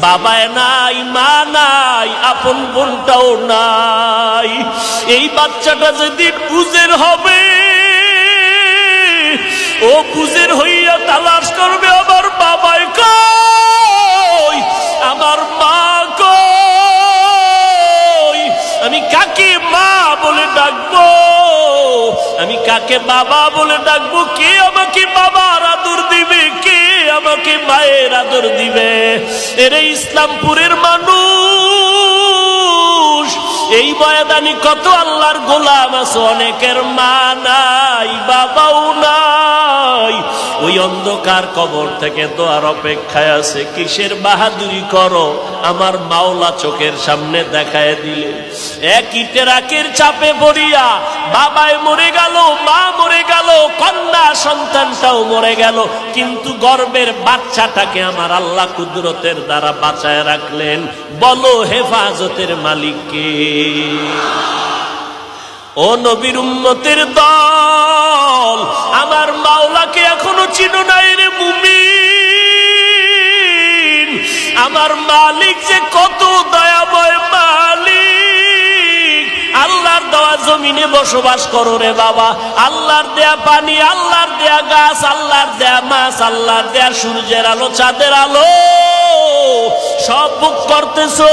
বাবায় নাই, মা নাই, আপন বোনটাও নাই। এই বাচ্চাটা যেদিন বুঝের হবে, ও বুঝের হইয়া তালাশ করবে আমার বাবাই কই, আমার মা কই, আমি কাকে মা বলে ডাকবো, আমি কাকে বাবা বলে ডাকবো, কে আমাকে বাবার আদর দিবে, কে আমাকে মায়ের আদর দিবে? এরে ইসলামপুরের মানুষ, এই ময়দানে কত আল্লাহর গোলাম আছে, অনেকের মা নাই, বাবাও নাই, ওই অন্ধকার কবর থেকে দোয়ার অপেক্ষায় আছে। কিসের বাহাদুরি করো, আমার মাওলা চোখের সামনে দেখায় দিলে। এক ইটেরাকের চাপে পড়িয়া বাবায় মরে গেল, মা মরে গেল, কন্যা সন্তানটাও মরে গেল, কিন্তু গর্বের বাচ্চাটাকে আমার আল্লাহ কুদরতের দ্বারা বাঁচায় রাখলেন। বলো হেফাজতের মালিক কে? ও নবীর উম্মতের দল, আমার মাওলাকে এখনো চিনো নাই রে মুমিন। আমার মালিক যে কত দয়াময় মালিক। আল্লাহর দেওয়া জমিনে বসবাস করো রে বাবা, আল্লাহর দেয়া পানি, আল্লাহর দেয়া গাছ, আল্লাহর দেয়া মাছ, আল্লাহর দেয়া সূর্যের আলো, চাঁদের আলো, সব ভোগ করতেছো।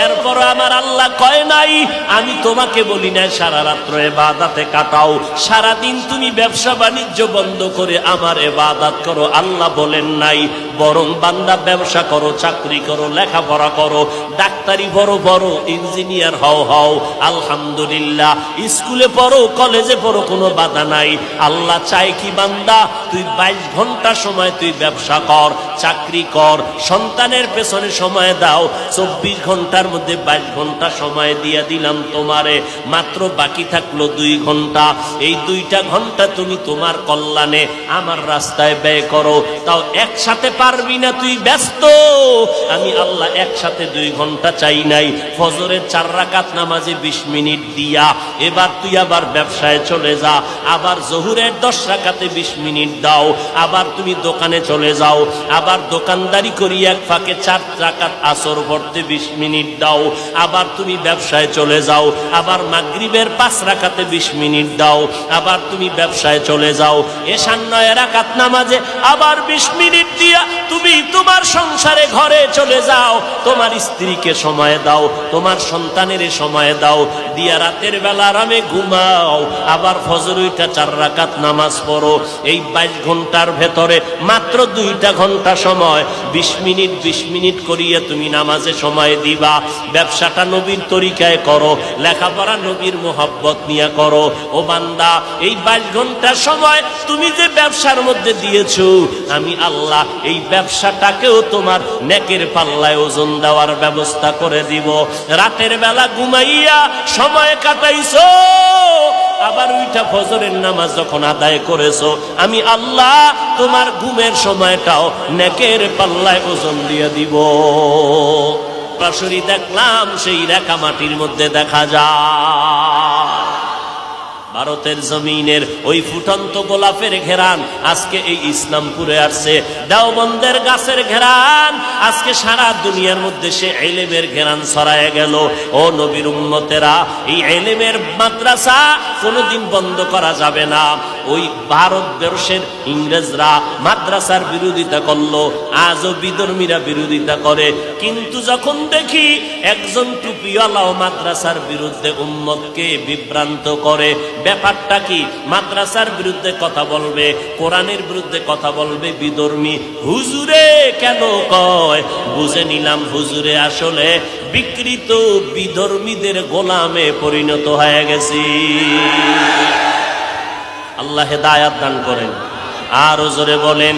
এরপর আমার আল্লাহ কয় নাই, আমি তোমাকে বলি না সারা রাত্র ইবাদতে কাটাও, সারাদিন তুমি ব্যবসা বাণিজ্য বন্ধ করে আমার ইবাদত করো, আল্লাহ বলেন নাই। বরং বান্দা ব্যবসা করো, চাকরি করো, লেখাপড়া করো, ডাক্তারি পড়ো, বড় ইঞ্জিনিয়ার হও, আলহামদুলিল্লাহ, স্কুলে পড়ো, কলেজে পড়ো, কোনো বাধা নাই। আল্লাহ চাই কি বান্দা তুই 22 ঘন্টা সময় তুই ব্যবসা কর, চাকরি কর, সন্তানের পেছনে সময় দাও। 24 ঘন্টার মধ্যে 22 ঘন্টা সময় দিয়ে দিলাম তোমারে, মাত্র বাকি থাকলো 2 ঘন্টা। এই 2টা ঘন্টা তুমি তোমার কল্যাণে আমার রাস্তায় ব্যয় করো। তাও একসাথে পারবি না, তুই ব্যস্ত। আমি আল্লাহ একসাথে 2 ঘন্টা চাই নাই। ফজরের 4 রাকাত নামাজে 20 মিনিট দিয়া এবার তুই আবার ব্যবসায় চলে যা, আবার জোহরের 10 রাকাতে 20 মিনিট দাও, আবার তুমি দোকানে চলে যাও, আবার দোকানদারি করি এক ফাঁকে 4 রাকাত আসর পড়তে 20 মিনিট দাও, আবার তুমি ব্যবসায় চলে যাও, আবার মাগরিবের 5 রাকাতে 20 মিনিট দাও, আবার তুমি ব্যবসায় চলে যাও, এশার 9 রাকাত নামাজে আবার 20 মিনিট দিয়া তুমি তোমার সংসারে ঘরে চলে যাও, তোমার স্ত্রীকে সময় দাও, তোমার সন্তানের সময় দাও, দিয়া রাতের বেলা আরামে ঘুমাও, আবার ফজর 4 রাকাত নামাজ পড়ো। এই 22 ঘন্টার ভেতরে মাত্র 2টা ঘন্টা সময় 20 মিনিট 20 মিনিট করিয়ে তুমি নামাজে সময় দিবা। ব্যবসাটা নবীর তরিকায় করো, লেখাপড়া নবীর মোহাব্বত নিয়ে করো। ও বান্দা, এই 22 ঘন্টা সময় তুমি যে ব্যবসার মধ্যে দিয়েছো, আমি আল্লাহ এই ব্যবসাটাকেও তোমার নেকের পাল্লায় ওজন দেওয়ার ব্যবস্থা করে দিব। রাতের বেলা ঘুমাইয়া সময় কাটাইছো, আবার ওইটা ফজরের নামাজ যখন আদায় করেছো, আমি আল্লাহ তোমার ঘুমের সময়টাও নেকের পাল্লায় ওজন দিয়ে দিব। সরাসরি দেখলাম সেই রেখা মাটির মধ্যে দেখা যায় ভারতের জমিনের ওই ফুটন্ত গোলাপের ঘেরান আজকে এই ইসলামপুরে আসছে। দেওবন্দের গাছের ঘেরান আজকে সারা দুনিয়ার মধ্যে সে ইলমের ঘেরান ছড়ায় গেল। ও নবীর উম্মতেরা, এই ইলমের মাদ্রাসা কোনোদিন বন্ধ করা যাবে না। ওই ভারতবর্ষের ইংরেজরা মাদ্রাসার বিরোধিতা করলো, আজও বিধর্মীরা বিরোধিতা করে, কিন্তু যখন দেখি একজন টুপিওয়ালাও মাদ্রাসার বিরুদ্ধে উম্মতকে বিভ্রান্ত করে, ব্যাপারটা কি? মাদ্রাসার বিরুদ্ধে কথা বলবে, কোরআনের বিরুদ্ধে কথা বলবে বিধর্মী। হুজুরে কেন কয়? বুঝে নিলাম হুজুরে আসলে বিকৃত বিধর্মীদের গোলামে পরিণত হয়ে গেছি। আল্লাহ হেদায়াত দান করেন। আর জোরে বলেন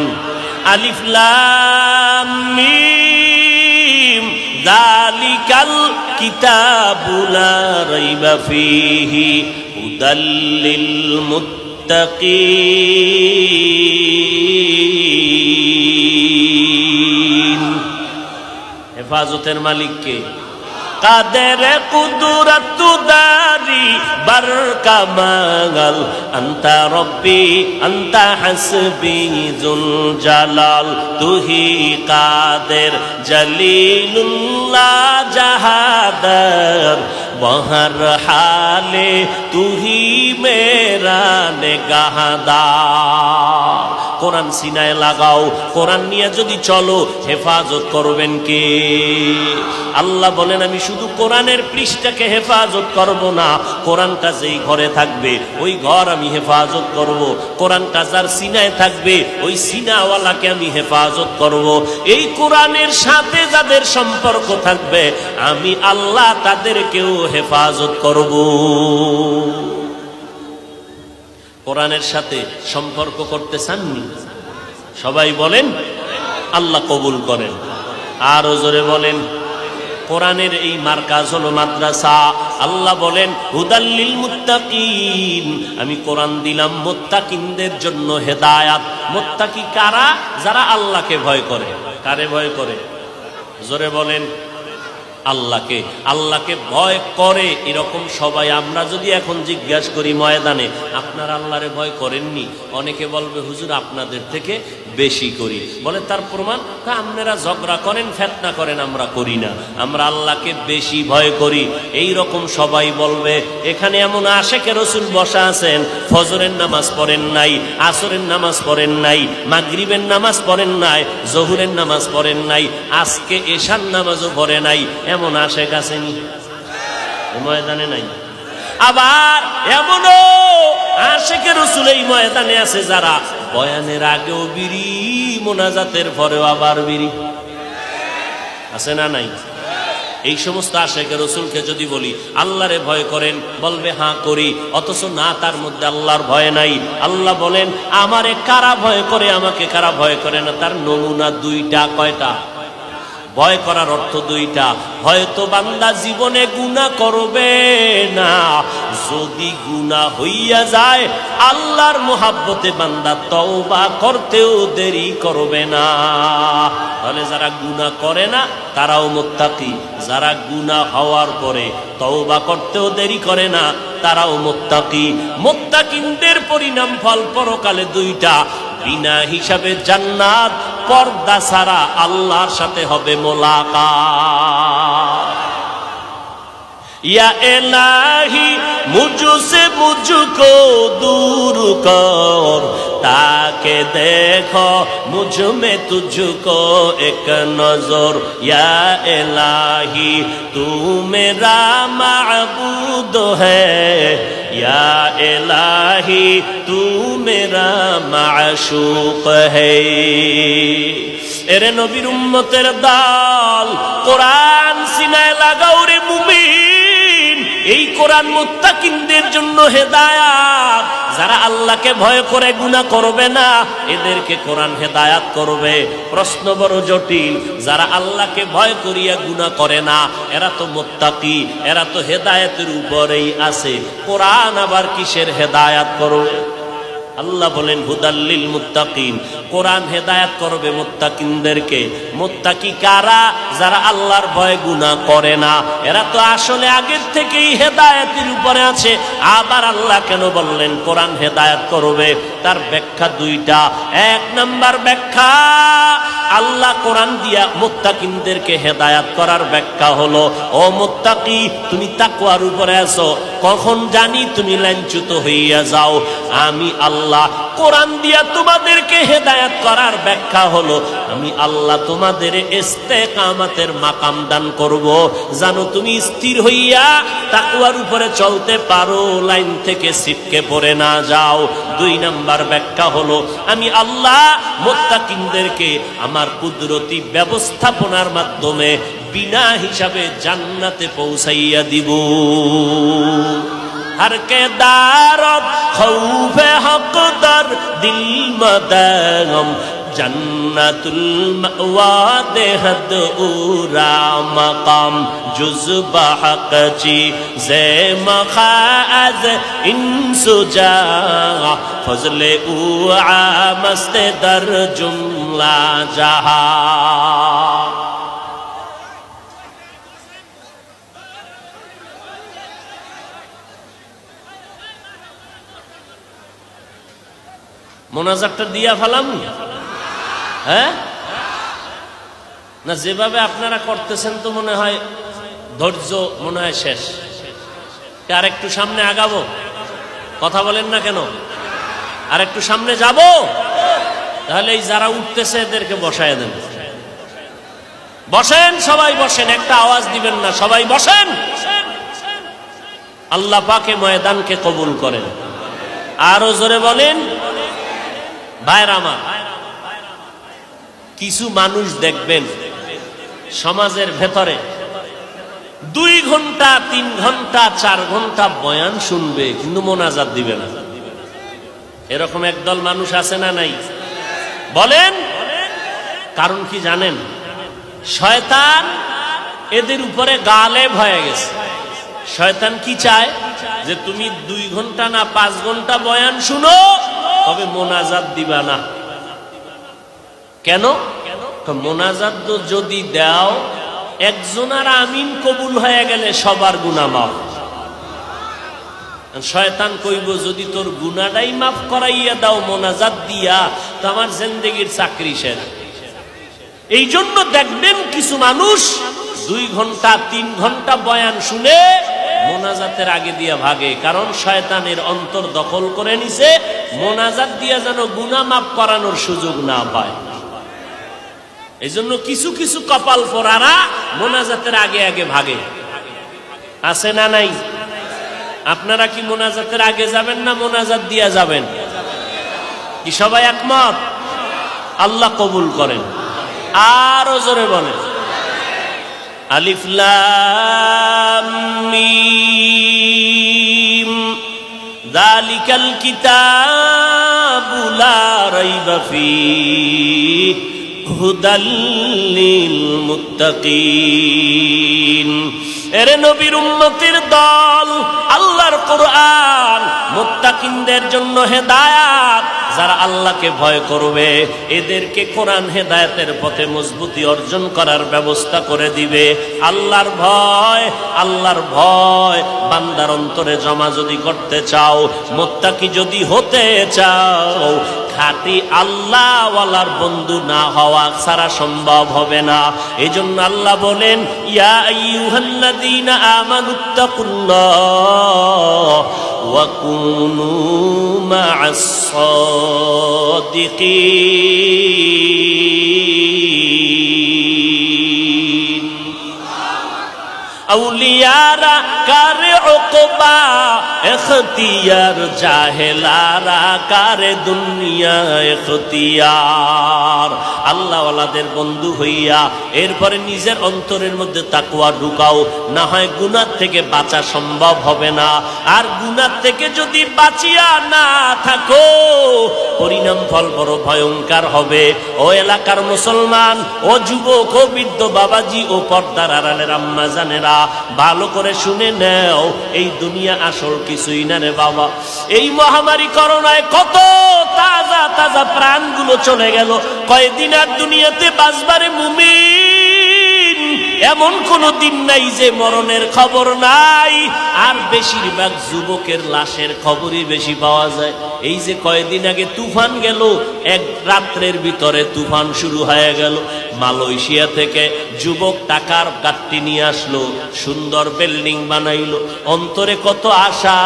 আলিফ লাম মিম যালিকাল কিতাবু লা রাইবা ফীহি হুদাল লিল মুত্তাকিন। হেফাজতের মালিক কে? কাদের কুদরত দারি বারকামাল আনতা রব্বি আনতা হাসবি জুল জালাল তুহি কাদের জলিলুল্লাহ জাহাদার বহর হালে তুহি মেরা নেগাহদার। কোরআন সিনায় লাগাও, কোরআন নিয়ে যদি চলো হেফাজত করবেন কে? আল্লাহ বলেন আমি শুধু কোরআনের পৃষ্ঠাকে হেফাজত করব না, কোরআনটা যেই ঘরে থাকবে ওই ঘর আমি হেফাজত করব। কোরআনটা যার সিনায় থাকবে ওই সিনাওয়ালাকে আমি হেফাজত করব। এই কোরআনের সাথে যাদের সম্পর্ক থাকবে আমি আল্লাহ তাদেরকেও হেফাজত করব। কোরআনের সাথে সম্পর্ক করতে চাননি? সবাই বলেন আল্লাহ কবুল করেন। আরো জোরে বলেন। কোরআনের এই মার্কাজ হলো মাদ্রাসা। আল্লাহ বলেন হুদাল্লিল মুত্তাকিন, আমি কোরআন দিলাম মুত্তাকিনদের জন্য হেদায়াত। মুত্তাকি কারা? যারা আল্লাহকে ভয় করে। কারে ভয় করে? জোরে বলেন আল্লাহকে। আল্লাহকে ভয় করে এরকম সবাই আমরা যদি এখন জিজ্ঞাসা করি ময়দানে আপনার আল্লাহরে ভয় করেননি, অনেকে বলবে হুজুর আপনাদের থেকে বেশি করি। বলে তার প্রমাণ? আপনারা ঝগড়া করেন, ফেতনা করেন, আমরা করি না, আমরা আল্লাহকে বেশি ভয় করি। এই রকম সবাই বলবে। এখানে এমন আশেকে রসুল বসা আছেন, ফজরের নামাজ পড়েন নাই, আসরের নামাজ পড়েন নাই, মাগরিবের নামাজ পড়েন নাই, জহুরের নামাজ পড়েন নাই, আজকে এশার নামাজও পড়ে নাই, এমন আশেক আসেনি? ময়দানে নাই। আবার এমনও আশেকে রসুল এই ময়দানে আছে যারা বয়ানের আগেও বিড়ি, মোনাজাতের পরেও আবার বিড়ি। আছে না নাই? এই সমস্ত আশেকে রসুলকে যদি বলি আল্লাহরে ভয় করেন, বলবে হ্যাঁ করি, অথচ না তার মধ্যে আল্লাহর ভয় নাই। আল্লাহ বলেন আমারে কারা ভয় করে, আমাকে কারা ভয় করে না, তার নমুনা দুইটা। কয়টা? ভয় করার অর্থ দুইটা। হয়তো বান্দা জীবনে গুনাহ করবে না, যদি গুনাহ হইয়া যায় আল্লাহর মোহাব্বতে বান্দা তওবা করতেও দেরি করবে না। তাহলে যারা গুনাহ করে না তারাও মুত্তাকি, যারা গুনাহ হওয়ার পরে তওবা করতেও দেরি করে না তারাও মুত্তাকি। মুত্তাকিনদের পরিণাম ফল পরকালে দুইটা, বিনা হিসাবে জান্নাত, পর্দা ছাড়া আল্লাহর সাথে হবে মোলাকাত। या इलाही मुझसे मुझको दूर कर, ताके देखो मुझ में तुझको एक नजर। या इलाही तू मेरा माबूद है, या इलाही तू मेरा माशूक है। एरे नबीर उम्मतेर दाल, कुरान सिनाय लागाओ रे मुमिन। এই কোরআন মুত্তাকিনদের জন্য হেদায়াত। যারা আল্লাহকে ভয় করে গুনাহ করবে না এদেরকে কোরআন হেদায়াত করবে। প্রশ্ন বড় জটিল, যারা আল্লাহকে ভয় করিয়া গুনাহ করে না এরা তো মুত্তাকি, এরা তো হেদায়েতের উপরেই আছে, কোরআন আবার কিসের হেদায়াত করবে? আল্লাহ বলেন হুদাল্লিল মুত্তাকিন, কোরআন হেদায়াত করবে মুত্তাকিনদেরকে। মুত্তাকি কারা? যারা আল্লাহর ভয় গুনাহ করে না। এরা তো আসলে আগের থেকেই হেদায়েতের উপরে আছে। আবার আল্লাহ কেন বললেন কোরআন হেদায়াত করবে? তার ব্যাখ্যা দুইটা। এক নাম্বার ব্যাখ্যা, আল্লাহ কোরআন দিয়া মুত্তাকিনদেরকে হেদায়াত করার ব্যাখ্যা হলো, ও মুত্তাকি তুমি তাকওয়ার উপরে আছো, কখন জানি তুমি লাঞ্ছিত হইয়া যাও, আমি আল্লাহ কোরআন দিয়া তোমাদেরকে হেদায়াত করার ব্যাখ্যা হলো আমি আল্লাহ তোমাদের ইস্তেকামাতের মাকাম দান করব, জানো তুমি স্থির হইয়া তাকওয়ার উপরে চলতে পারো, লাইন থেকে ছিটকে পড়ে না যাও। দুই নাম্বার ব্যাখ্যা হলো আমি আল্লাহ মুত্তাকিনদেরকে আমার কুদরতি ব্যবস্থাপনার মাধ্যমে বিনা হিসাবে জান্নাতে পৌঁছাইয়া দিব। हर के दारत खौफे हक़दर दिल मदगम जन्नतुल मअवा देहद उरा मकाम जुज़्बा हक़ची ज़े मखाज़ इंसुजा फज़ले उआ मस्ते दर जुमला जहा। মোনাজাতটা দিয়া ফেলাম, হ্যাঁ না? যেভাবে আপনারা করতেছেন তো মনে হয় ধৈর্য মনে হয় শেষ। আর একটু সামনে আগাবো? কথা বলেন না কেন? আর একটু সামনে যাব? তাহলে এই যারা উঠতেছে এদেরকে বসায় দেন। বসেন, সবাই বসেন, একটা আওয়াজ দিবেন না, সবাই বসেন। আল্লাহ পাকে ময়দানকে কবুল করেন। আরো জোরে বলেন। ভাইরা আমার, কিছু মানুষ দেখবেন সমাজের ভেতরে 2 ঘন্টা 3 ঘন্টা 4 ঘন্টা বয়ান শুনবে, কিন্তু মোনাজাত দিবে না। এরকম একদল মানুষ আছে না নাই? বলেন। কারণ কি জানেন? শয়তান এদের উপরে গালেব হয়ে গেছে। শয়তান কি চায়? যে তুমি 2 ঘন্টা না 5 ঘন্টা বয়ান শুনো, তবে মোনাজাত দিবা না। কেন? মোনাজাত যদি দাও, একজনের আমিন কবুল হয়ে গেলে সবার গুনাহ মাফ। শয়তান কইব, যদি তোর গুনাহটাই মাফ করাইয়া দাও মোনাজাত দিয়া, তো আমার জিন্দেগির চাকরি শেষ। এই জন্য দেখবেন কিছু মানুষ 2 ঘন্টা 3 ঘন্টা বয়ান শুনে মোনাজাতের আগে দিয়া ভাগে। কারণ শয়তানের অন্তর দখল করে নিছে, মোনাজাত দিয়া যেন গুনাহ মাফ করানোর সুযোগ না পায়। এই জন্য কিছু কিছু কপাল পোড়ারা মোনাজাতের আগে আগে ভাগে। আছে না নাই? আপনারা কি মোনাজাতের আগে যাবেন না মোনাজাত দিয়া যাবেন? কি সবাই একমত? আল্লাহ কবুল করেন। আরো জোরে বলেন। আলিফ লাম মিম যালিকাল কিতাবু লা রাইবা ফীহি হুদাল লিল মুত্তাকিন। এরে নবীর উম্মতের দল, আল্লাহর কোরআন মুত্তাকিনদের জন্য হেদায়েত। যারা আল্লাহকে ভয় করবে এদেরকে কোরআন হেদায়েতের পথে মজবুতি অর্জন করার ব্যবস্থা করে দিবে। আল্লাহর ভয় বান্দার অন্তরে জমা যদি করতে চাও, মুত্তাকি যদি হতে চাও, খাঁটি আল্লাহওয়ালার বন্ধু না হওয়া ছাড়া সম্ভব হবে না। এই জন্য আল্লাহ বলেন, ইয়া আইয়ুহাল্লাযীনা আমানুত্তাকুল্লাহ ওয়া কুনু মা'আস সাদিকিন। আউলিয়ারা কারে উকবা এখতিয়ার, জাহেলারা কারে দুনিয়া এখতিয়ার। আল্লাহওয়ালাদের বন্ধু হইয়া এরপরে নিজের অন্তরের মধ্যে তাকওয়া ঢুকাও, না হয় গুনাহ থেকে বাঁচা সম্ভব হবে না। আর গুনাহ থেকে যদি বাঁচিয়া না থাকো, পরিণাম ফল বড় ভয়ঙ্কর হবে। ও এলাকার মুসলমান, ও যুবক, ও বৃদ্ধ বাবাজি, ও পর্দার আড়ালের আম্মা জানেরা, ভালো করে শুনে নাও, এই দুনিয়া আসল কিছুই না রে বাবা। এই মহামারী করোনায় কত তাজা তাজা প্রাণগুলো চলে গেল। কয়দিন আর দুনিয়াতে বাঁচবারে মুমিন, এমন কোন দিন নাই যে মরণের খবর নাই। আর বেশিরভাগ যুবকের লাশের খবরই বেশি পাওয়া যায়। এই যে কয়েকদিন আগে তুফান গেল, এক রাত্রের ভিতরে তুফান শুরু হয়ে গেল। মালয়েশিয়া থেকে যুবক টাকার গাট্টি নিয়ে আসলো, সুন্দর বিল্ডিং বানাইলো, অন্তরে কত আশা,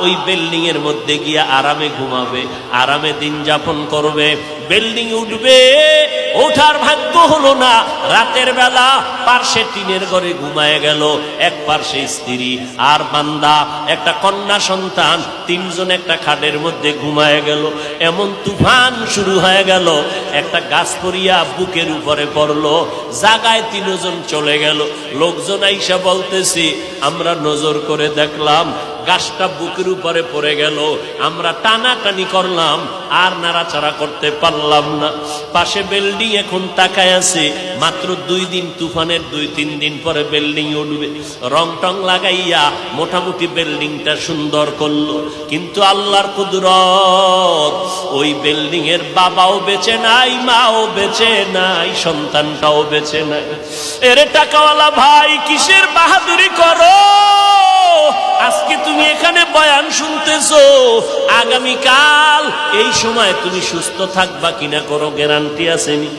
ওই বিল্ডিং এর মধ্যে গিয়া আরামে ঘুমাবে, আরামে দিন যাপন করবে। বিল্ডিং উঠবে, ওঠার ভাগ্য হলো না। রাতের বেলা পার্শ্বে টিনের ঘরে ঘুমায় গেল, এক পার্শ্বে স্ত্রী আর বান্দা, একটা কন্যা সন্তান, 3 জন একটা খাটের মধ্যে ঘুমায় গেল। এমন তুফান শুরু হয়ে গেল, একটা গাছ পড়িয়া বুকের উপরে পড়লো, জাগায় 3 জন চলে গেল। লোকজন আইসা বলতেছি, আমরা নজর করে দেখলাম গাছটা বুকের উপরে পড়ে গেল, আমরা টানাটানি করলাম, আর নাড়াচাড়া করতে পারলাম না। পাশে বিল্ডিং এখন তাকায় আছে, মাত্র 2 দিন তুফানের 2-3 দিন পরে বিল্ডিং উঠবে। রং টং লাগাইয়া মোটামুটি বিল্ডিংটা সুন্দর করলো, কিন্তু আল্লাহর কুদরত, ওই বিল্ডিং এর বাবাও বেঁচে নাই, মাও বেঁচে নাই, সন্তানটাও বেঁচে নাই। এরে টাকাওয়ালা ভাই, কিসের বাহাদুরি করো? আজকে তুমি এখানে বয়ান শুনতেছো, আগামীকাল এই সময় তুমি সুস্থ থাকবা কিনা কোনো গ্যারান্টি আসেনি?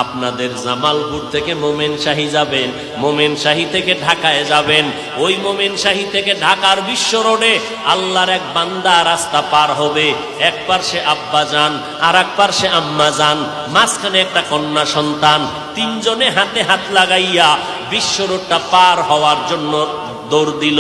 আপনাদের জামালপুর থেকে মোমেনশাহী যাবেন, মোমেনশাহী থেকে ঢাকায় যাবেন, ওই মোমেনশাহী থেকে ঢাকার বিশ্ব রোডে আল্লাহর এক বান্দা রাস্তা পার হবে, এক পাশে আব্বা যান আর এক পাশে আম্মা যান, মাঝখানে একটা কন্যা সন্তান, তিনজনে হাতে হাত লাগাইয়া বিশ্ব রোডটা পার হওয়ার জন্য দৌড় দিল।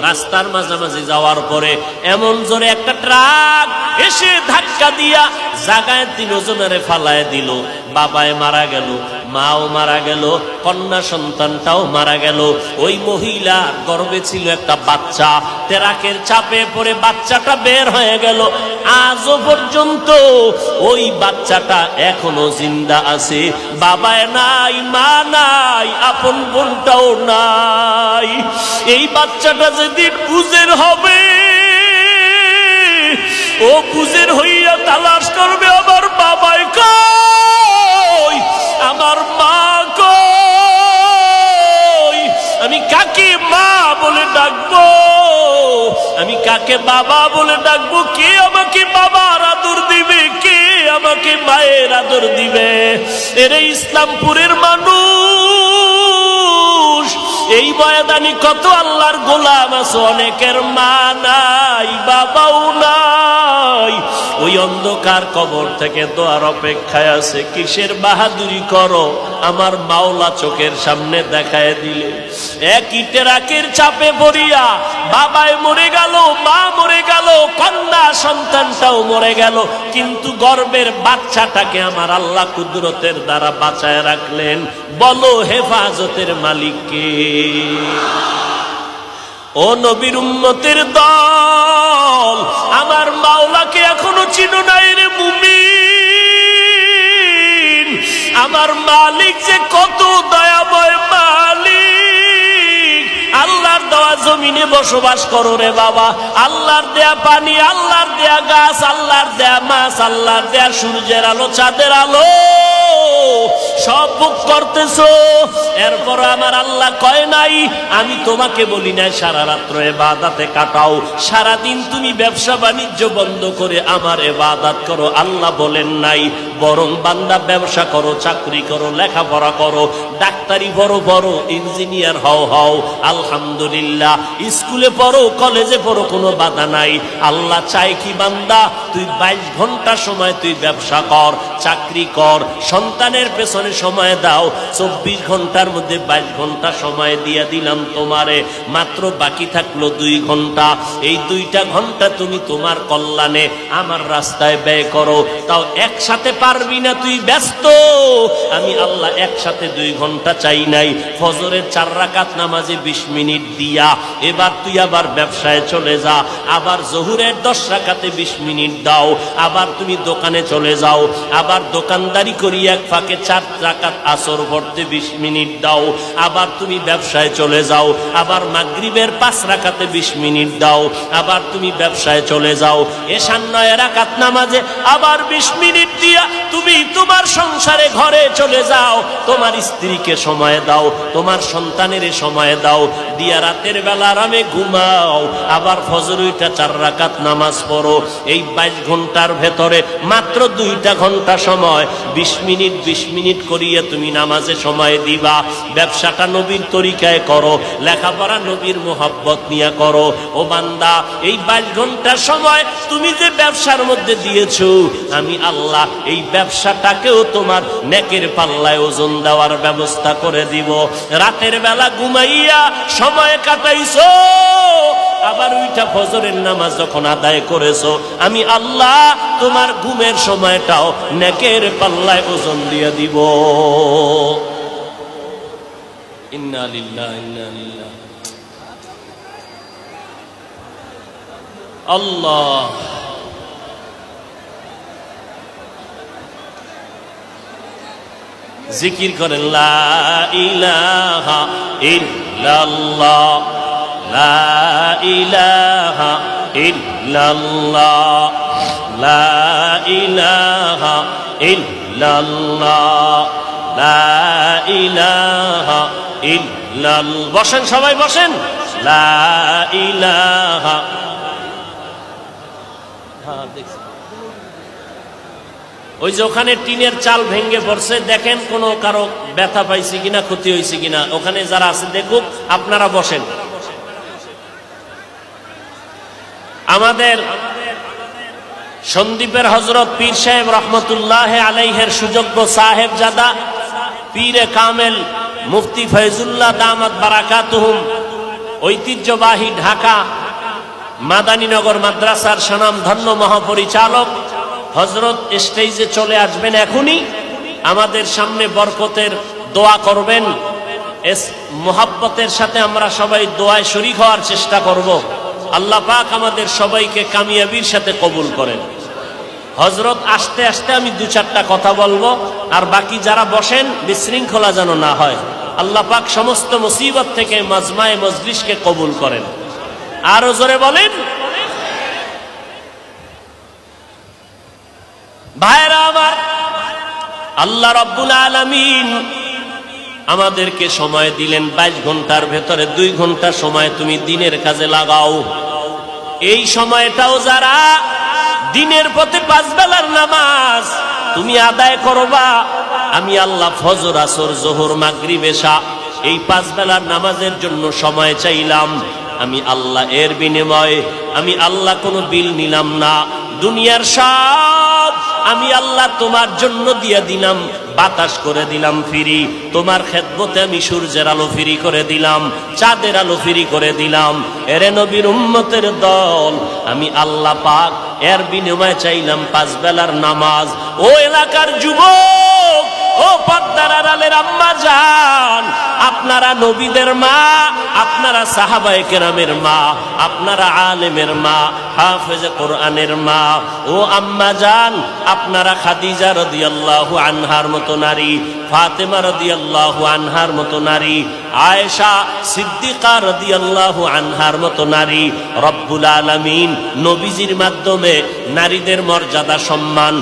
রাস্তার মাঝামাঝি যাওয়ার পরে এমন জোরে একটা ট্রাক এসে ধাক্কা দিয়া জাগায় তিনজনেরে ফালায় দিল। বাবায় মারা গেল, মাও মারা গেল, কন্যা সন্তানটাও মারা গেল। ওই মহিলার গর্ভে ছিল একটা বাচ্চা, ট্রাকের চাপে পড়ে বাচ্চাটা বের হয়ে গেল। আজও পর্যন্ত ওই বাচ্চাটা এখনো জিন্দা আছে, বাবায় নাই, মা নাই, আপন বোনটাও নাই। এই বাচ্চাটা যেদিন বুঝের হবে, ও বুঝের হইয়া তালাশ করবে আমার বাবাই কই, আমার মা কই, আমি কাকে মা বলে ডাকবো, আমি কাকে বাবা বলে ডাকবো, কে আমাকে বাবার আদর দিবে, কে আমাকে মায়ের আদর দিবে? এরে ইসলামপুরের মানুষ, এই ময়দানে কত আল্লাহর গোলাম আছে, অনেকের মা নাই, বাবাও নাই, ওই অন্ধকার কবর থেকে দোয়ার অপেক্ষায় আছে। কিসের বাহাদুরি করো, আমার মাওলা চোখের সামনে দেখায় দিলে। একই ট্রাকের চাপে পড়িয়া বাবায় মরে গেল, মা মরে গেল, কন্যা সন্তানটাও মরে গেল, কিন্তু গর্ভের বাচ্চাটাকে আমার আল্লাহ কুদরতের দ্বারা বাঁচায় রাখলেন। বলো হেফাজতের মালিক কে? ও নবীর উম্মতের দল, আমার মাওলাকে এখনো চিনো নাই রে মুমিন। আমার মালিক যে কত দয়াময় মালিক। আল্লাহর দেওয়া জমিনে বসবাস করো রে বাবা, আল্লাহর দেয়া পানি, আল্লাহর দেয়া গাছ, আল্লাহর দেয়া মাছ, আল্লাহর দেয়া সূর্যের আলো, চাঁদের আলো, সব ভোগ করতেছো। এরপর আমার আল্লাহ কয় নাই, আমি তোমাকে বলি নাই সারা রাত্র ইবাদতে কাটাও, সারাদিন তুমি ব্যবসা বাণিজ্য বন্ধ করে আমার ইবাদত করো, আল্লাহ বলেন নাই। বরং বান্দা ব্যবসা করো, চাকরি করো, লেখাপড়া করো, ডাক্তারি পড়ো, বড় ইঞ্জিনিয়ার হও হও, আলহামদুলিল্লাহ, স্কুলে পড়ো, কলেজে পড়ো, কোনো বাধা নাই। আল্লাহ চাই কি বান্দা তুই 22 ঘন্টা সময় তুই ব্যবসা কর, চাকরি কর, সন্তানের পেছনে সময় দাও। 24 ঘন্টার মধ্যে 22 ঘন্টা সময় দিয়ে দিলাম তোমারে, মাত্র বাকি থাকলো 2 ঘন্টা। এই 2টা ঘন্টা তুমি তোমার কল্যাণে আমার রাস্তায় ব্যয় করো। তাও একসাথে পারবি না, তুই ব্যস্ত। আমি আল্লাহ একসাথে 2 ঘন্টা চাই নাই। ফজরের 4 রাকাত নামাজে 20 মিনিট দিয়া এবার তুই আবার ব্যবসায় চলে যা, আবার জোহরের 10 রাকাতে 20 মিনিট দাও, আবার তুমি দোকানে চলে যাও, আবার দোকানদারি করি এক ফাঁকে 4 রাকাত আসর পড়তে 20 মিনিট দাও, আবার তুমি ব্যবসায় চলে যাও, আবার মাগরিবের 5 রাকাতে 20 মিনিট দাও, আবার তুমি ব্যবসায় চলে যাও, এশার 9 রাকাত নামাজে আবার 20 মিনিট দিয়া তুমি তোমার সংসারে ঘরে চলে যাও, তোমার স্ত্রীকে সময় দাও, তোমার সন্তানের সময় দাও, দিয়া রাতের বেলা আরামে ঘুমাও, আবার ফজর 4 রাকাত নামাজ পড়ো। এই 22 ঘন্টার ভেতরে মাত্র 2টা ঘন্টা সময় 20 মিনিট 20 মিনিট করিয়ে তুমি নামাজে সময় দিবা। ব্যবসাটা নবীর তরিকায় করো, লেখাপড়া নবীর মোহাব্বত নিয়ে করো। ও বান্দা, এই 22 ঘন্টা সময় তুমি যে ব্যবসার মধ্যে দিয়েছো, আমি আল্লাহ এই ব্যবসাটাকেও তোমার নেকের পাল্লায় ওজন দেওয়ার ব্যবস্থা করে দিব। রাতের বেলা ঘুমাইয়া সময় কাটাইছো, আবার ওইটা ফজরের নামাজ যখন আদায় করেছো, আমি আল্লাহ তোমার ঘুমের সময়টাও নেকের পাল্লায় ওজন দিয়ে দিব। ইন্না লিল্লাহি ইন্না ইলাইহি আল্লাহ। জিকির করেন, লা ইলাহা ইল্লাল্লাহ, লা ইলাহা ইল্লাল্লাহ, লা ইলাহা ইল্লাল্লাহ, লা ইলাহা ইল্লাল্লাহ। বসেন সবাই বসেন। লা ইলাহা, ওই যে ওখানে টিনের চাল ভেঙে পড়ছে, দেখেন কোনো কারো ব্যথা পাইছে কিনা, ক্ষতি হয়েছে কিনা, ওখানে যারা আছে দেখুক, আপনারা বসেন। আমাদের সন্দ্বীপের হযরত পীর সাহেব রহমতুল্লাহ আলাইহের সুযোগ্য সাহেবজাদা পীরে কামেল মুফতি ফয়জুল্লাহ দামাত বারাকাতুহুম ঐতিহ্যবাহী ঢাকা মাদানীনগর মাদ্রাসার স্বনামধন্য মহাপরিচালক হযরত স্টেজে চলে আসবেন এখনই। আমাদের সামনে বরকতের দোয়া করবেন। মোহাব্বতের সাথে আমরা সবাই দোয়ায় শরীক হওয়ার চেষ্টা করব। আল্লাহ পাক আমাদের সবাইকে কামিয়াবির সাথে কবুল করেন। হযরত আসতে আসতে আমি দু চারটা কথা বলবো, আর বাকি যারা বসেন বিশৃঙ্খলা যেন না হয়। আল্লাহ পাক সমস্ত মুসিবত থেকে মাজমায়ে মজলিসকে কবুল করেন। আরো জোরে বলেন। ভাইরা আমার, আল্লাহ রাব্বুল আলামিন আমাদেরকে সময় দিলেন 22 ঘন্টার ভেতরে 2 ঘন্টা সময় তুমি দিনের কাজে লাগাও। এই সময়টাও যারা দিনের পথে 5 বেলার নামাজ তুমি আদায় করবা, আমি আল্লাহ ফজর আসর যোহর মাগরিব এশা এই 5 বেলার নামাজের জন্য সময় চাইলাম। আমি আল্লাহ এর বিনিময়ে আমি আল্লাহ কোনো বিল নিলাম না। দুনিয়ার সব আমি আল্লাহ তোমার জন্য দিয়ে দিলাম, বাতাস করে দিলাম ফ্রি। তোমার খেদমতে আমি সূর্যের আলো ফ্রি করে দিলাম, চাঁদের আলো ফ্রি করে দিলাম। এরে নবীর উম্মতের দল, আমি আল্লাহ পাক এর বিনিময়ে চাইলাম 5 বেলার নামাজ। ও এলাকার যুবক, ও পর্দার আড়ালের আম্মা জান, আপনারা নবীদের মা, আপনারা সাহাবায়ে কেরামের মা, আপনারা আলেমের মা, হাফেজে কোরআনের মা। ও আম্মা জান, আপনারা খাদিজা রাদিয়াল্লাহু আনহার মতো নারী, ফাতেমা রাদিয়াল্লাহু আনহার মতো নারী, আয়েশা সিদ্দিকা রাদিয়াল্লাহু আনহার মতো নারী। রব্বুল আলামিন নবীজির মাধ্যমে নারীদের মর্যাদা সম্মান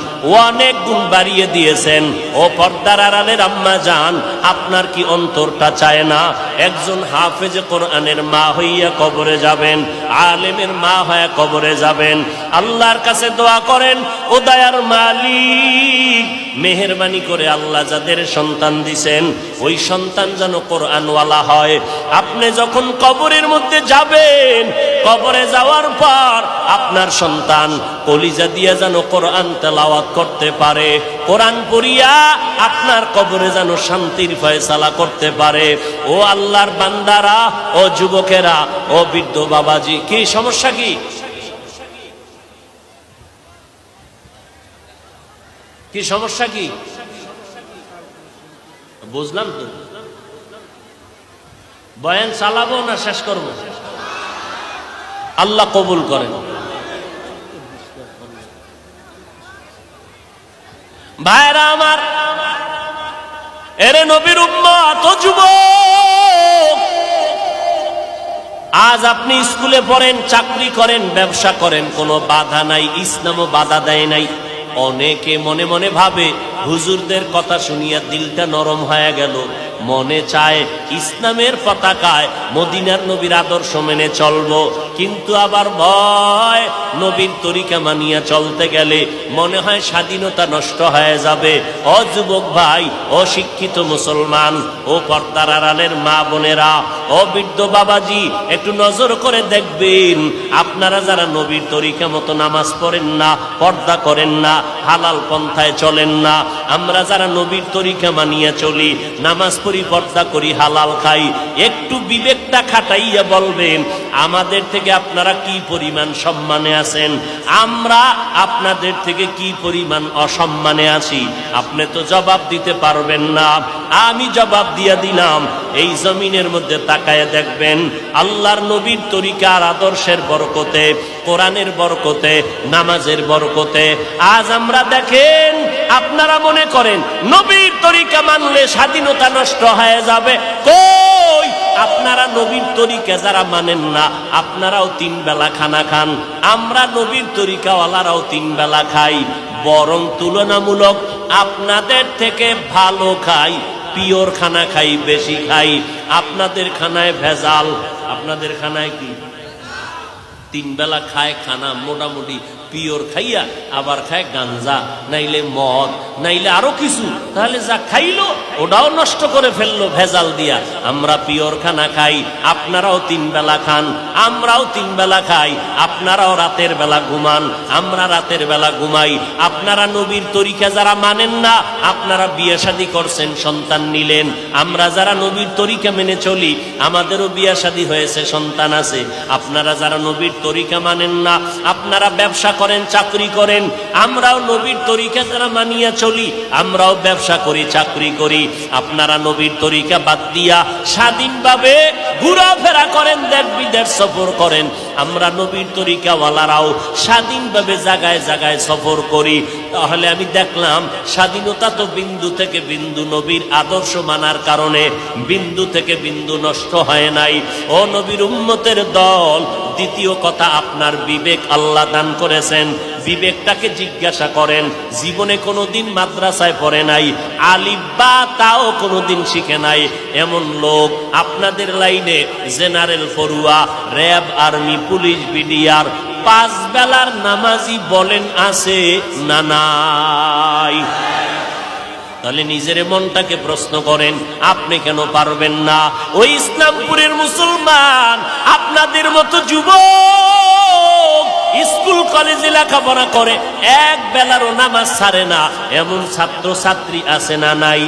অনেক গুণ বাড়িয়ে দিয়েছেন। ও পর্দার আড়ালের আম্মা জান, আপনার কি অন্তরটা চায় না একজন হাফেজে কোরআনের মা হইয়া কবরে যাবেন, আলেমের মা হয়ে কবরে যাবেন? আল্লাহর কাছে দোয়া করেন, ও দয়ার মালিক, মেহেরবানি করে আল্লাহ যাদের সন্তান দিছেন ওই সন্তান যেন কোরআনওয়ালা হয়। আপনি যখন কবরের মধ্যে যাবেন, কবরে যাওয়ার পর আপনার সন্তান কলিজা দিয়ে যেন কোরআন তেলাওয়াত করতে পারে, কোরআন পড়িয়া আপনার কবরে যেন শান্তির ফয়সালা করতে পারে। ও আল্লাহর বান্দারা, ও যুবকেরা, ও বৃদ্ধ বাবাজি, কি সমস্যা? কি সমস্যা? কি বুঝলাম তো। বয়ান চালাবো না শেষ করবো? আল্লাহ কবুল করেন। ভাইরা আমার, এরে নবীর উম্মত, ও যুবক, আজ আপনি স্কুলে পড়েন, চাকরি করেন, ব্যবসা করেন, কোনো বাধা নাই, ইসলামও বাধা দেয় নাই। অনেকে মনে মনে ভাবে হুজুরদের কথা শুনিয়া দিলটা নরম হয়ে গেল, মনে চায় ইসলামের পতাকায় মদিনার নবীর আদর্শ মেনে চলবো, কিন্তু আবার ভয় নবীর তরিকা মানিয়া চলতে গেলে মনে হয় স্বাধীনতা নষ্ট হয়ে যাবে। ও যুবক ভাই, ও শিক্ষিত মুসলমান, ও পর্দার আড়ালের মা বোনেরা, ও বৃদ্ধ বাবাজি, একটু নজর করে দেখবেন, আপনারা যারা নবীর তরিকা মতো নামাজ পড়েন না, পর্দা করেন না, হালাল পন্থায় চলেন না, আমরা যারা নবীর তরিকা মানিয়া চলি, নামাজ পড়ি, পর্দা করি, হালাল খাই, একটু বিবেকটা খাটাইয়া বলবেন আমাদের থেকে আপনারা কি পরিমাণ সম্মানে আছেন, আমরা আপনাদের থেকে কি পরিমাণ অসম্মানে আছি। আপনি তো জবাব দিতে পারবেন না, আমি জবাব দিয়া দিলাম। এই জমিনের মধ্যে তাকায় দেখবেন, আল্লাহর নবীর তরিকার আদর্শের বরকতে, কোরআনের বরকতে, নামাজের বরকতে আজ আমরা দেখেন, আপনারা মনে করেন নবীর তরিকা মানলে স্বাধীনতা নষ্ট হয়ে যাবে। কই, আপনারা নবীর তরিকা যারা মানেন না, আপনারাও 3 বেলা খানা খান, আমরা নবীর তরিকাওয়ালারাও 3 বেলা খাই, বরং তুলনামূলক আপনাদের থেকে ভালো খাই। পিওর খানা খাই, বেশি খাই। আপনাদের খানায় ভেজাল। আপনাদের খানায় কি? 3 বেলা খায় খানা মোটামুটি পিওর খাইয়া, আবার খায় গাঞ্জা, নাইলে মদ, নাইলে আরো কিছু। তাহলে যা খাইলো ওটাও নষ্ট করে ফেললো ভেজাল দিয়া। আমরা পিওর খানা খাই, আপনারাও 3 বেলা খান, আমরাও 3 বেলা খাই। আপনারাও রাতের বেলা ঘুমান, আমরা রাতের বেলা ঘুমাই। আপনারা নবীর তরিকা যারা মানেন না, আপনারা বিয়ে শাদী করছেন, সন্তান নিলেন। আমরা যারা নবীর তরিকা মেনে চলি, আমাদেরও বিয়ে শাদী হয়েছে, সন্তান আছে। আপনারা যারা নবীর তরিকা মানেন না, আপনারা ব্যবসা করেন, চাকরি করেন। আমরাও নবীর তরিকা যারা মানিয়া চলি, আমরাও ব্যবসা করি, চাকরি করি। আপনারা নবীর তরিকা বাদ দিয়া স্বাধীনভাবে ঘোরাফেরা করেন, দেশ বিদেশ সফর করেন। আমরা নবীর তরিকাওয়ালারাও স্বাধীনভাবে জায়গায় জায়গায় সফর করি। তাহলে আমি দেখলাম স্বাধীনতা তো বিন্দু থেকে বিন্দু, নবীর আদর্শ মানার কারণে বিন্দু থেকে বিন্দু নষ্ট হয় নাই। ও নবীর উম্মতের দল, দ্বিতীয় কথা, আপনার বিবেক আল্লাহ দান করেছেন। বিবেকটাকে জিজ্ঞাসা করেন। জীবনে কোনোদিন মাদ্রাসায় পড়ে নাই, আলিফ বা তাও কোনোদিন শিখে নাই এমন লোক আপনাদের লাইনে জেনারেল, ফরুয়া, র্যাব, আর্মি, পুলিশ, বিডিআর 5 বেলার নামাজি বলেন আছে না নাই? তাহলে নিজের মনটাকে প্রশ্ন করেন, আপনি কেন পারবেন না? ওই ইসলামপুরের মুসলমান আপনাদের মতো যুবক স্কুল কলেজে লেখাপড়া করে, 1 বেলারও নামাজ ছাড়ে না, এমন ছাত্র ছাত্রী আছে না নাই?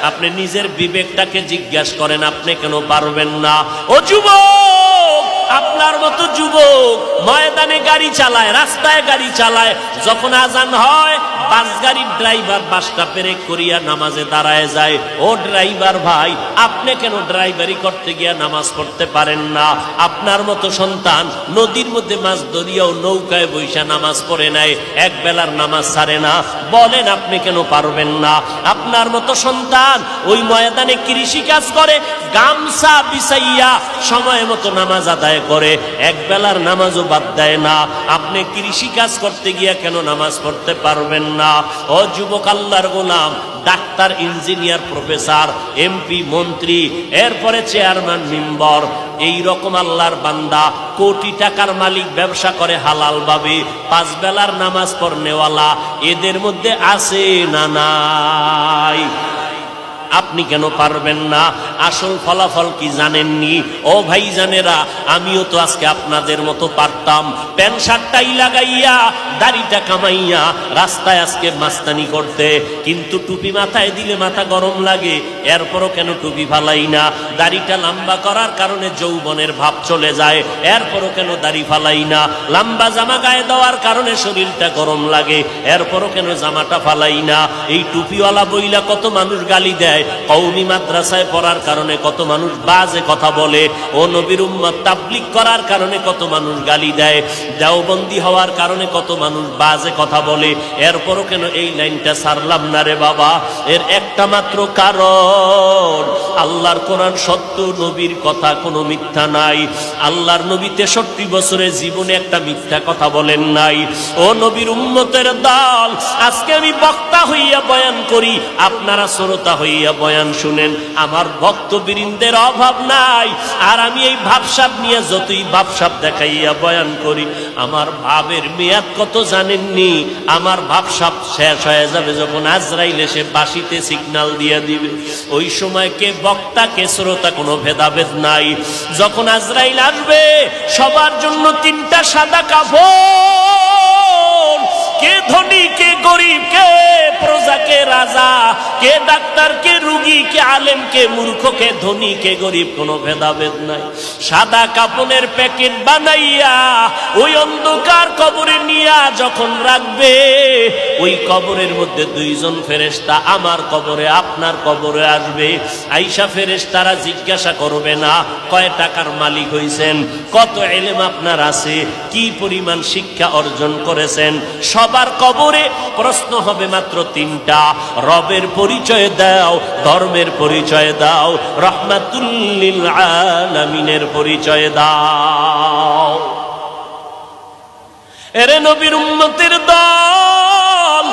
আপনি নিজের বিবেকটাকে জিজ্ঞাসা করেন, আপনি কেন পারবেন না? ও যুবক, আপনার মতো যুবক ময়দানে গাড়ি চালায়, রাস্তায় গাড়ি চালায়, যখন আজান হয় বাস গাড়ির ড্রাইভার বাসটা ব্রেক করিয়া নামাজে দাঁড়ায় যায়। ও ড্রাইভার ভাই, আপনি কেন ড্রাইভারি করতে গিয়া নামাজ পড়তে পারেন না? আপনার মতো সন্তান নদীর মধ্যে মাছ ধরিয়াও নৌকায় বৈশা নামাজ পড়ে নেয়, 1 বেলার নামাজ ছাড়ে না, বলেন আপনি কেন পারবেন না? আপনার মতো সন্তান ওই ময়দানে কৃষি কাজ করে, গামছা বিছাইয়া সময় মতো নামাজ আদায় করে, 1 বেলার নামাজও বাদ দেয় না। আপনি কৃষি কাজ করতে গিয়া কেন নামাজ পড়তে পারবেন না? ও যুবক আল্লাহর গোলাম, ডাক্তার, ইঞ্জিনিয়ার, প্রফেসর, এমপি, মন্ত্রী, এরপরে চেয়ারম্যান, মেম্বার, এই রকম আল্লাহর বান্দা, কোটি টাকার মালিক, ব্যবসা করে হালাল ভাবে, 5 বেলার নামাজ পড়নেওয়ালা এদের মধ্যে আছে না নাই? আপনি কেন পারবেন না? আসল ফলাফল কি জানেননি? ও ভাই জানেরা, আমিও তো আজকে আপনাদের মতো পারতাম, প্যান্ট শার্টটাই লাগাইয়া দাড়িটা কামাইয়া রাস্তায় আজকে মাস্তানি করতে, কিন্তু টুপি মাথায় দিলে মাথা গরম লাগে, এরপরও কেন টুপি ফালাই না? দাড়িটা লম্বা করার কারণে যৌবনের ভাব চলে যায়, এরপরও কেন দাড়ি ফালাই না? লম্বা জামা গায়ে দেওয়ার কারণে শরীরটা গরম লাগে, এরপরও কেন জামাটা ফালাই না? এই টুপিওয়ালা বইলা কত মানুষ গালি দেয়, কওমি মাদ্রাসায় পড়ার কারণে কত মানুষ বাজে কথা বলে, ও নবীর উম্মত তাবলীগ করার কারণে কত মানুষ গালি দেয়, দেওবন্দি হওয়ার কারণে কত মানুষ বাজে কথা বলে, এরপরও কেন এই লাইনটা ছাড়লাম না রে বাবা? এর একটা মাত্র কারণ, আল্লাহর কোরআন সত্য, নবীর কথা কোনো মিথ্যা নাই। আল্লাহর নবী 63 বছরের জীবনে একটা মিথ্যা কথা বলেন নাই। ও নবীর উম্মতের দল, আজকে আমি বক্তা হইয়া বয়ান করি, আপনারা শ্রোতা হইয়া বয়ান শুনেন। আমার ভক্তবৃন্দের অভাব নাই, আর আমি এই ভাবসাব নিয়ে যতই ভাবসাব দেখাইয়া বয়ান করি, আমার ভাবের মেয়াদ কত জানেননি? আমার ভাবসাব শেষ হয়ে যাবে যখন আজরাইল এসে বাঁশিতে সিগন্যাল দিয়ে দিবে। ওই সময় কে বক্তা কে শ্রোতা কোনো ভেদাভেদ নাই। যখন আজরাইল আসবে, সবার জন্য 3টা সাদা কাফন, কে ধনী কে গরিব, কে প্রজা কে রাজা, কে ডাক্তার কে রুগী, কে আলেম কে মূর্খ, কে ধনী কে গরিব, কোনো ভেদাভেদ নাই। সাদা কাপনের প্যাকেট বানাইয়া ওই অন্ধকার কবরে নিয়া যখন রাখবে, ওই কবরের মধ্যে 2 জন ফেরেশতা আমার কবরে আপনার কবরে আসবে। আইসা ফেরেশতারা জিজ্ঞাসা করবে না কয় টাকার মালিক হইছেন, কত ইলম আপনার আছে, কি পরিমাণ শিক্ষা অর্জন করেছেন। সবার কবরে প্রশ্ন হবে মাত্র 3টা, রবের পরিচয় দাও, ধর্মের পরিচয় দাও, রাহমাতুল লিল আলামিনের পরিচয় দাও। এরে নবীর উম্মতের দল,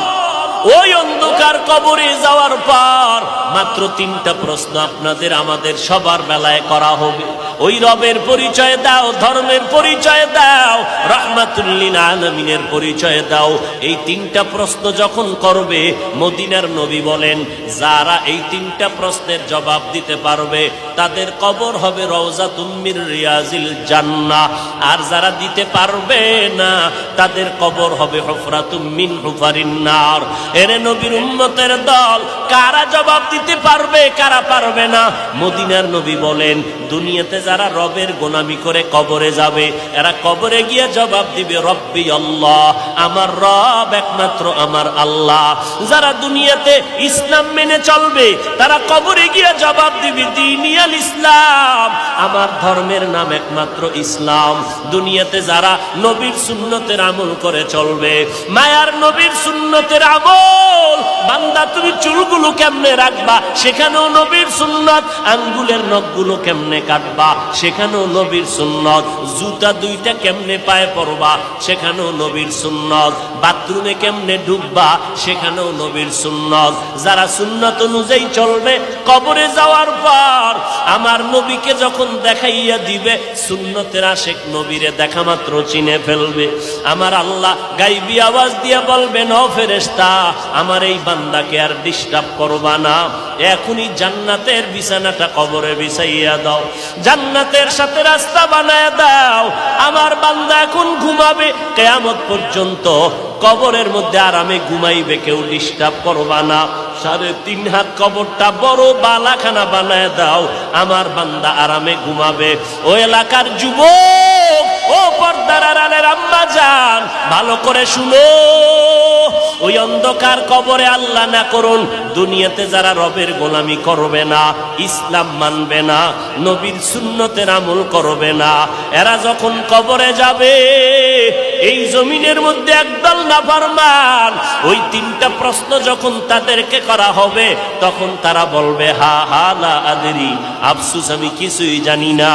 ওই অন্ধকার কবরে যাওয়ার পর মাত্র 3টা প্রশ্ন আপনাদের আমাদের সবার বেলায় করা হবে। ওই রবের পরিচয় দাও, ধর্মের পরিচয় দাও, রাহমাতুল লিল আলামিনের পরিচয় দাও। এই 3টা প্রশ্ন যখন করবে, মদিনার নবী বলেন যারা এই 3টা প্রশ্নের জবাব দিতে পারবে তাদের কবর হবে রওজাতুম মির রিয়াজিল জান্নাহ, আর যারা দিতে পারবে না তাদের কবর হবে হুফরাতুম মিন হুফারিন নার। এরে নবীর উম্মতের দল, কারা জবাব দিতে পারবে, কারা পারবে না? মদিনার নবী বলেন দুনিয়াতে যারা রবের গোলামি করে কবরে যাবে, এরা কবরে গিয়ে জবাব দিবে রব্বি আল্লাহ, আমার রব একমাত্র আমার আল্লাহ। যারা দুনিয়াতে ইসলাম মেনে চলবে তারা কবরে গিয়ে জবাব দিবে দীনি আল ইসলাম, আমার ধর্মের নাম একমাত্র ইসলাম। দুনিয়াতে যারা নবীর সুন্নতের আমল করে চলবে, মায়ার নবীর সুন্নতের আমল, বান্দা তুমি চুলগুলো কেমনে রাখবা সেখানেও নবীর সুন্নত, আঙ্গুলের নখগুলো কেমনে কাটবা সেখানেও নবীর সুন্নত, জুতা 2টা কেমনে পায়ে পরবা সেখানেও নবীর সুন্নত, বাথরুমে কেমনে ঢুকবা সেখানেও নবীর সুন্নত। যারা সুন্নত অনুযায়ী চলবে কবরে যাওয়ার পর আমার নবীকে যখন দেখাইয়া দিবে, সুন্নতের আশেক নবীরে দেখা মাত্র চিনে ফেলবে। আমার আল্লাহ গাইবি আওয়াজ দিয়া বলবেন ও ফেরেশতা, আমার এই বান্দাকে আর ডিস্টার্ব করবা না, এখনই জান্নাতের বিছানাটা কবরে বিছাইয়া দাও, জান্নাতের সাথে রাস্তা বানায় দাও। আমার বান্দা এখন ঘুমাবে, কিয়ামত পর্যন্ত কবরের মধ্যে আরামে ঘুমাইবে, কেউ ডিস্টার্ব করবা না। 3.5 হাত কবরটা বড় বালাখানা বানায় দাও, আমার বান্দা আরামে ঘুমাবে। ও এলাকার যুবক, ও পর্দার আড়ালের আম্মা জান, ভালো করে শুনো, ওই অন্ধকার কবরে আল্লাহ না করুন দুনিয়াতে যারা রবের গোলামি করবে না, ইসলাম মানবে না, নবীর সুন্নতের আমল করবে না, এরা যখন কবরে যাবে এই জমিনের মধ্যে একদল নাফরমান, ওই 3টা প্রশ্ন যখন তাদেরকে করা হবে তখন তারা বলবে হা হা লা আদরি, আফসোস আমি কিছুই জানি না।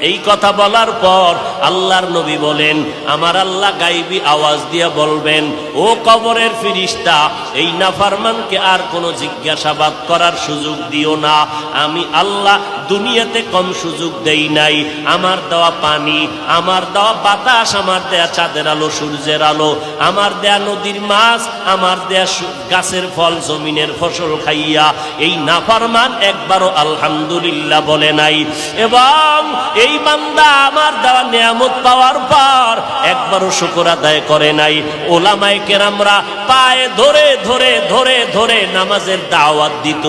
এই কথা বলার পর আল্লাহর নবী বলেন আমার আল্লাহ গাইবি আওয়াজ দিয়া বলবেন ও কবরের ফেরেশতা, এই নাফরমানকে আর কোনো জিজ্ঞাসাবাদ করার সুযোগ দিও না। আমি আল্লাহ দুনিয়াতে কম সুযোগ দেই নাই, আমার দেওয়া পানি, আমার দেওয়া বাতাস, আমার দেয়া চাঁদের আলো, সূর্যের আলো, আমার দেয়া নদীর মাছ, আমার দেয়া গাছের ফল, জমিনের ফসল খাইয়া এই নাফরমান একবারও আলহামদুলিল্লাহ বলে নাই। এবং এই বান্দা আমার দেওয়া নিয়ামত পাওয়ার পর একবারও শুকর আদায় করে নাই। ওলামায়ে কেরামরা পায়ে ধরে ধরে ধরে ধরে নামাজের দাওয়াত দিত,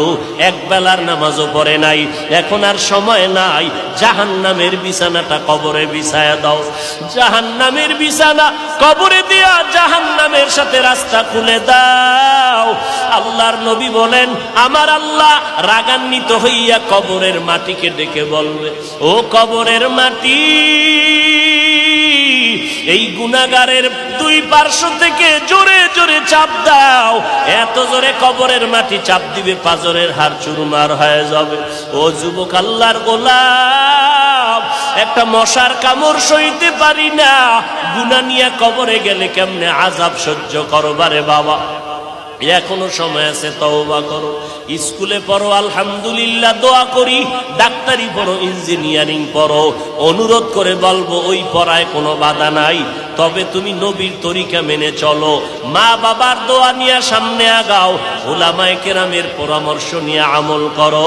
এক বেলার নামাজও পড়ে নাই। এখন আর সময় নাই, জাহান্নামের বিছানাটা কবরে বিছায়া দাও, জাহান্নামের বিছানা কবরে দিয়া জাহান্নামের সাথে রাস্তা খুলে দাও। আল্লাহর নবী বলেন আমার আল্লাহ রাগান্বিত হইয়া কবরের মাটিকে ডেকে বলবে ও কবরের মাটি, এই গুনাহগারের 2 পার্শ্ব থেকে জোরে জোরে চাপ দাও। এত জোরে কবরের মাটি চাপ দিবে পাজরের হাড় চুরমার হয়ে যাবে। ও যুবক আল্লাহর গোলাম, একটা মশার কামড় সইতে পারি না, গুনাহ নিয়ে কবরে গেলে কেমনে আযাব সহ্য করবারে বাবা। এখনো সময় আছে, তওবা করো। স্কুলে পড়ো আলহামদুলিল্লাহ, দোয়া করি। ডাক্তারি পড়ো, ইঞ্জিনিয়ারিং পড়ো, অনুরোধ করে বলবো ওই পড়ায় কোনো বাধা নাই, তবে তুমি নবীর তরিকা মেনে চলো। মা বাবার দোয়া নিয়ে সামনে আগাও, উলামায়ে কেরামের পরামর্শ নিয়ে আমল করো।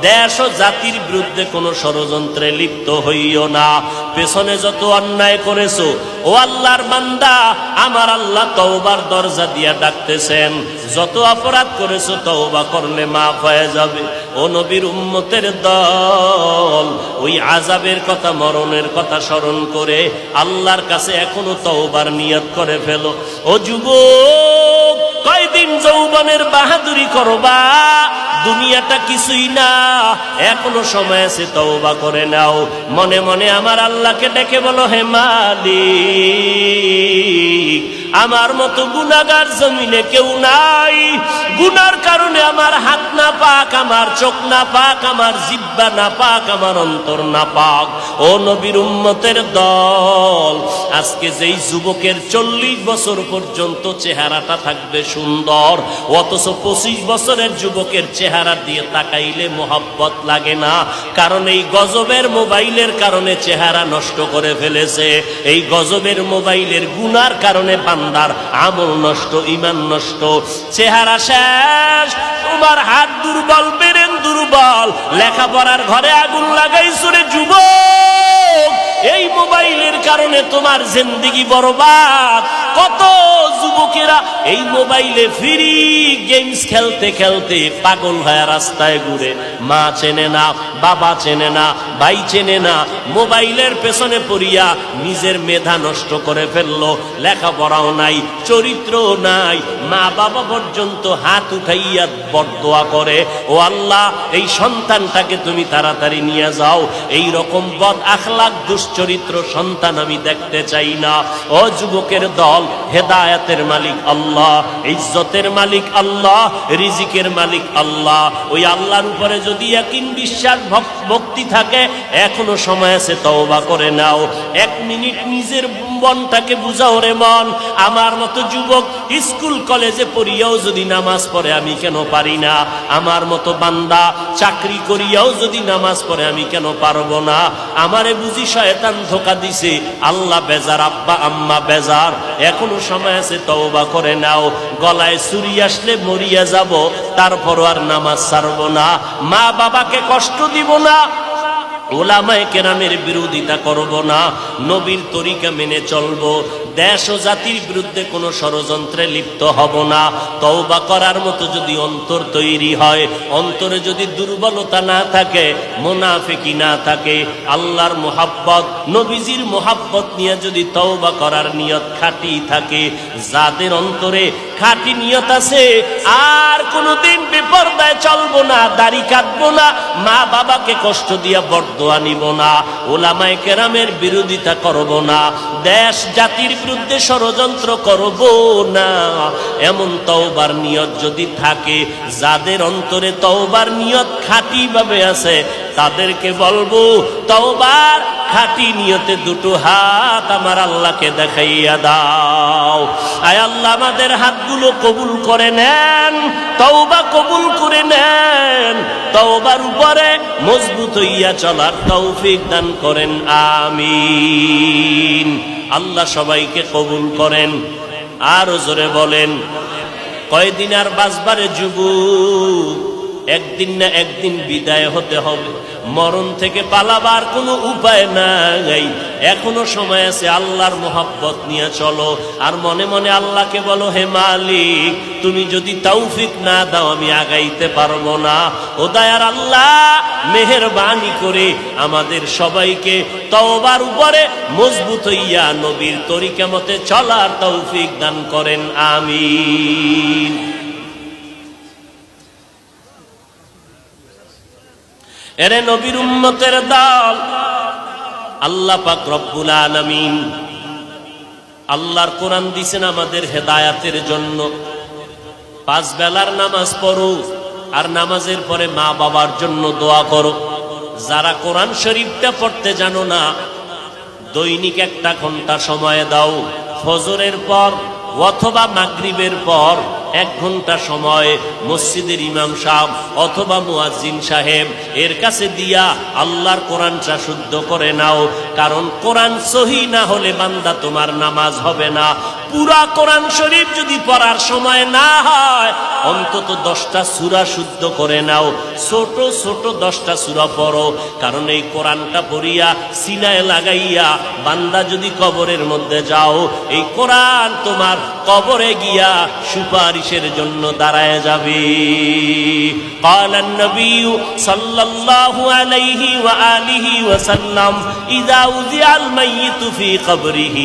দেশ ও জাতির বিরুদ্ধে কোনো ষড়যন্ত্রে লিপ্ত হইও না। পেছনে যত অন্যায় করেছো ও আল্লাহর বান্দা, আমার আল্লাহ তওবার দরজা দিয়া ডাকতেছেন। যত অপরাধ করেছো তওবা করলে মাফ হয়ে যাবে। ও নবীর উম্মতের দল, ওই আযাবের কথা, মরণের কথা স্মরণ করে আল্লাহর কাছে এখনো তওবার নিয়ত করে ফেলো। ও যুবক, কয়দিন যৌবনের বাহাদুরি করবা? দুনিয়াটা কিছুই না, এখনো সময় আছে, তওবা করে নাও। মনে মনে আমার আল্লাহকে ডেকে বলো হে মালিক, আমার মতো গুনাহগার জমিনে কেউ নাই। গুনার কারণে আমার হাত না পাক, আমার চোখ না পাক, আমার জিহ্বা না পাক, আমার অন্তর না পাক। ও নবীর উম্মতের দল, আজকে যেই যুবকের 40 বছর পর্যন্ত চেহারাটা থাকবে সুন্দর, অথচ 25 বছরের যুবকের চেহারা দিয়ে তাকাইলে মোহাব্বত লাগে না। কারণ এই গজবের মোবাইলের কারণে চেহারা নষ্ট করে ফেলেছে। এই গজবের মোবাইলের গুনার কারণে বান্দার আমল নষ্ট, ঈমান নষ্ট, চেহারা শেষ। তোমার হাত দুর্বল, ব্রেন দুর্বল, লেখাপড়ার ঘরে আগুন লাগাইছো রে যুবক। এই মোবাইলের কারণে তোমার জিন্দেগি বরবাদ। কত যুবকেরা এই মোবাইলে ফ্রি গেমস খেলতে খেলতে পাগল হয়ে রাস্তায় ঘুরে, মা চেনে না, বাবা চেনে না, ভাই চেনে না, মোবাইলের পেছনে পড়িয়া নিজের মেধা নষ্ট করে ফেললো। লেখাপড়াও নাই, চরিত্রও নাই, মা বাবা পর্যন্ত হাত উঠাইয়া বরদোয়া করে, ও আল্লাহ এই সন্তানটাকে তুমি তাড়াতাড়ি নিয়ে যাও। এই রকম বদ আখলাক দুশ্চরিত্র সন্তান আমি দেখতে চাই না। ও যুবকের দল, হেদায়েতের মালিক আল্লাহ, ইজ্জতের মালিক আল্লাহ, রিজিকের মালিক আল্লাহ। ওই আল্লাহর উপরে যদি ইয়াকিন, বিশ্বাস, ভক্তি থাকে, এখনো সময় আছে, তওবা করে নাও। 1 মিনিট নিজের মনটাকে বুঝাও রে মন। আমার মতো যুবক স্কুল কলেজে পড়িয়াও যদি নামাজ পড়ে আমি কেন পারি না? আমার মতো বান্দা চাকরি করিয়াও যদি নামাজ পড়ে আমি কেন পারবো না? আমারে বুঝি শয়তান ধোঁকা দিছে, আল্লাহ বেজার, আব্বা আম্মা বেজার। এখনো সময় আছে, তওবা করে নাও। গলায় ছুরি আসলে মরিয়া যাব, তারপরও আর নামাজ ছাড়বো না। মা বাবাকে কষ্ট দিব না, ওলামায়ে কেরামের বিরোধিতা করব না, নবীর তরিকা মেনে চলবো, দেশ ও জাতির বিরুদ্ধে কোনো ষড়যন্ত্রে লিপ্ত হব না। তওবা করার মতো যদি অন্তর তৈরি হয়, অন্তরে যদি দুর্বলতা না থাকে, মুনাফিকি না থাকে, আল্লাহর মোহাব্বত, নবীজির মোহাব্বত নিয়ে যদি তওবা করার নিয়ত খাঁটি থাকে, যাদের অন্তরে খাঁটি নিয়ত আছে, আর কোনোদিন বেপরদায় চলবো না, দাড়ি কাটবো না, মা বাবাকে কষ্ট দিয়া বরদোয়া নিব না, ওলামায়ে কেরামের বিরোধিতা করব না, দেশ জাতির বিরুদ্ধে ষড়যন্ত্র করব না, এমন তওবার নিয়ত যদি থাকে, যাদের অন্তরে তওবার নিয়ত খাঁটি ভাবে আছে, তাদেরকে বলবো তওবার খাঁটি নিয়তে দুটো হাত আমার আল্লাহকে দেখাইয়া দাও। আয় আল্লাহ, আমাদের হাতগুলো কবুল করে নেন, তওবা কবুল করে নেন, তওবার উপরে মজবুত হইয়া চলার তৌফিক দান করেন, আমিন। আল্লাহ সবাইকে কবুল করেন। আরো জোরে বলেন, কয়দিন আর বাঁচবারে যুবক? একদিন না একদিন বিদায় হতে হবে, মরণ থেকে পালাবার কোনো উপায় নাই। এখনো সময় আছে, আল্লাহর মোহাব্বত নিয়ে চলো, আর মনে মনে আল্লাহকে বলো, হে মালিক, তুমি যদি তৌফিক না দাও আমি আগাইতে পারবো না। ও দয়ার আল্লাহ, মেহেরবানি করে আমাদের সবাইকে তওবার উপরে মজবুত হইয়া নবীর তরিকা মতে চলার তৌফিক দান করেন, আমিন। এরে নবীর উম্মতের দল, আল্লাহ পাক রব্বুল আলামিন আল্লাহর কোরআন দিয়েছেন আমাদের হেদায়াতের জন্য। 5 বেলার নামাজ পড়ো, আর নামাজের পরে মা বাবার জন্য দোয়া করো। যারা কোরআন শরীফটা পড়তে জানো না, দৈনিক 1 ঘন্টা সময় দাও। ফজরের পর অথবা মাগরিবের পর 1 ঘন্টা সময় মসজিদের ইমাম সাহেব অথবা মুয়াজ্জিন সাহেব এর কাছে দিয়া আল্লাহর কোরআনটা শুদ্ধ করে নাও। কারণ কোরআন সহি না হলে বান্দা তোমার নামাজ হবে না। পুরা কোরআন শরীফ যদি পড়ার সময় না হয়, অন্তত 10টা সূরা শুদ্ধ করে নাও। ছোট ছোট 10টা সূরা পড়ো, কারণ এই কোরআনটা পড়িয়া সিনায় লাগাইয়া বান্দা যদি কবরের মধ্যে যাও, এই কোরআন তোমার কবরে গিয়া সুপারিশের জন্য দাঁড়ায় যাবে। قال النبي صلى الله عليه وآله وسلم إذا وضع الميت في قبره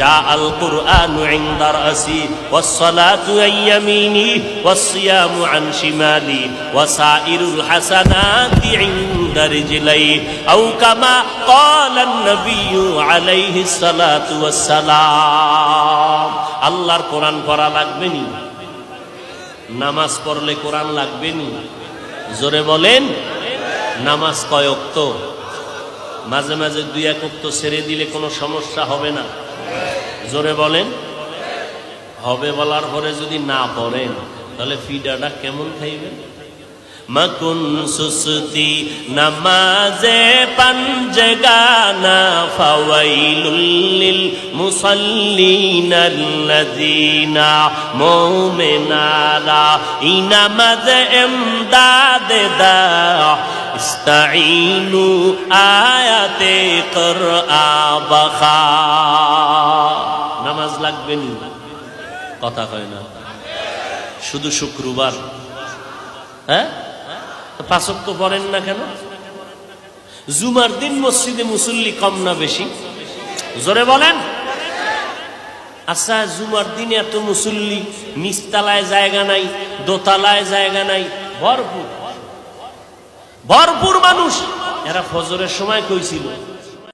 جاء القرآن عند رأسي والصلاة عن يميني والصيام عن شمالي وسائر الحسنات عند رجلي أو كما قال النبي عليه الصلاة والسلام। আল্লাহর কোরআন পড়া লাগবে নি? নামাজ পড়লে কোরআন লাগবে নি? জোরে বলেন। নামাজ কয় ওয়াক্ত? মাঝে মাঝে 2-1 ওয়াক্ত ছেড়ে দিলে কোনো সমস্যা হবে না? জোরে বলেন। হবে বলার পরে যদি না পড়েন তাহলে ফিডাটা কেমন খাইবেন? মকুন সুসতি নামাজে পাঞ্জগানা ফাওয়াইলুল লিল মুসাল্লিনাল্লাযিনা মুমিনারা ইনামাজ ইমদাদে দা ইস্তাঈনু আয়াতে কুরআ বাখা। নামাজ লাগবে নি? কথা কয় না। শুধু শুক্রবার, হ্যাঁ 5 ওয়াক্ত পড়েন না কেন? জুমার দিন মসজিদে মুসল্লি কম না বেশি? জোরে বলেন। আচ্ছা, জুমার দিনে এত মুসল্লি, নিচতলায় জায়গা নাই, দোতলায় জায়গা নাই, ভরপুর ভরপুর মানুষ। এরা ফজরের সময় কইছিল